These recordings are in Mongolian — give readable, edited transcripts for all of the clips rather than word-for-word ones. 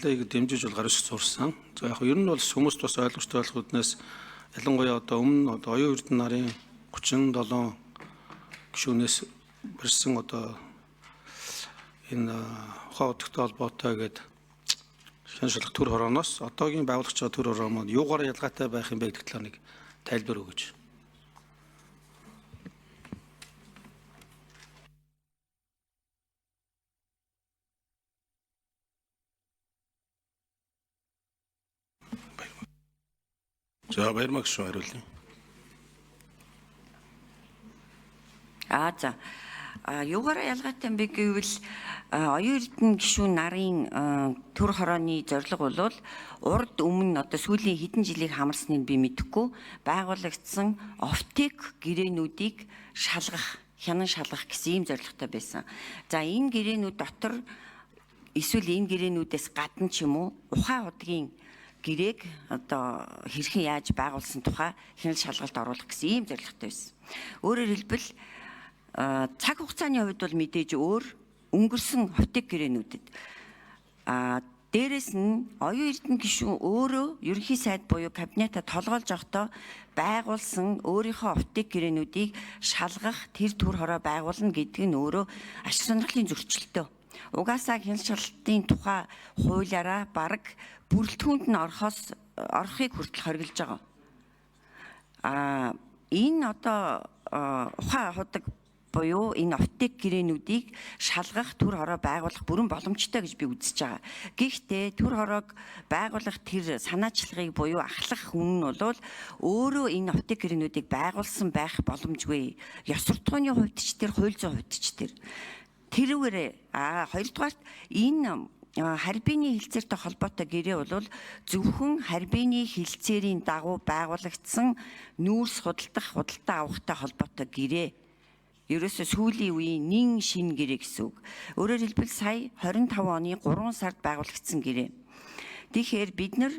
Барилыг дэмжиж бол гарч сурсан. За яг ер нь бол хүмүүст бас ойлгомжтой болох үднээс ялангуяа одоо өмнө одоо оюун эрдэнэ нарын 37 гишүүнээс барьсан одоо энэ ухаан удагтай холбоотой гэдэг шаншлах төр хорооноос одоогийн байгуулагч төр хороо маань юугаар ялгаатай байх юм бэ гэдэг талаар нэг тайлбар өгөөч. За баярмаг шүү хариулъя. За юугаараа ялгаатай юм бэ гэвэл оюун эрдэнэ гишүүн нарын төр хорооны зорилго бол урд өмнө одоо сүүлийн хэдэн жилийг хамарсныг би мэдэхгүй байгуулагдсан офтек гэрээнүүдийг шалгах, хянан шалгах гэсэн ийм зорилготой байсан. За энэ гэрээнүүд дотор эсвэл энэ гэрээнүүдээс гадна ч юм уу ухаан удгийн гэрээг одоо хэрхэн яаж байгуулсан тухай хяналт шалгалт оруулах гэсэн ийм зорилготой байсан. Өөрөөр хэлбэл цаг хугацааны хувьд бол мэдээж өөр өнгөрсөн офтек гэрээнүүдэд дээрэс нь оюун эрдэнэ гишүүн өөрөө ерөнхий сайд буюу кабинетаа толгойлж явахдаа байгуулсан өөрийнхөө офтек гэрээнүүдийг шалгах тэр төр хороо байгуулна гэдэг нь өөрөө ашиг сонирхлын зөрчилтэй. Угаасаа хяналт шалгалтын тухай хуулиараа бараг бүрэлдэхүүнд нь орохыг хүртэл хориглож байгаа. Энэ одоо ухаан худаг буюу энэ офтек гэрээнүүдийг шалгах төр хороо байгуулах бүрэн боломжтой гэж би үзэж байгаа. Гэхдээ төр хороог байгуулах тэр санаачлагыг буюу ахлах хүн нь бол өөрөө энэ офтек гэрээнүүдийг байгуулсан байх боломжгүй. Ёс суртахууны хувьд ч тэр, хууль зүйн хувьд ч тэр. Тэрүүгээрээ хоёрдугаарт энэ харьбины хилцээртэй холбоотой гэрээ бол зөвхөн харьбины хилцээрийн дагуу байгуулагдсан нүүрс худалдаа авахтай холбоотой гэрээ. Ерөөсөө сүүлийн үеийн нэн шин гэрээ гэсэн үг. Өөрөөр хэлбэл сая 25 оны 3 сард байгуулагдсан гэрээ. Тэгэхээр бид нар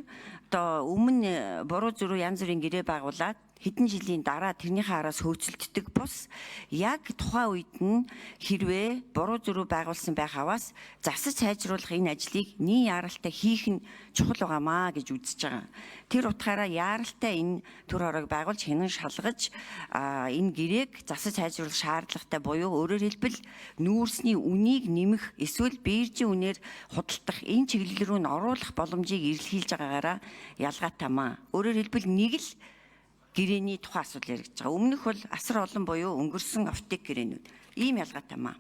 одоо өмнө буруу зүрх янз бүрийн гэрээ байгуулад хэдэн жилийн дараа тэрнийхээ араас хөөцөлддөг бус яг тухайн үед нь хэрвээ буруу зүрх байгуулсан байх аваас засаж сайжруулах энэ ажлыг нийн яаралтай хийх нь чухал байгаамаа гэж үзэж байгаа. Тэр утгаараа яаралтай энэ төр хороог байгуулж хянан шалгаж энэ гэрээг засаж сайжруулах шаардлагатай буюу өөрөөр хэлбэл нүүрсний үнийг нэмэх эсвэл биржийн үнээр худалдах энэ чиглэл рүү н оруулах боломжийг эрэлхийлж байгаагаараа ялгаатаймаа. Өөрөөр хэлбэл нэг л гэрээний тухай асуудал яригдж байгаа. Өмнөх бол асар олон буюу өнгөрсөн офтек гэрээнүүд. Ийм ялгаатаймаа.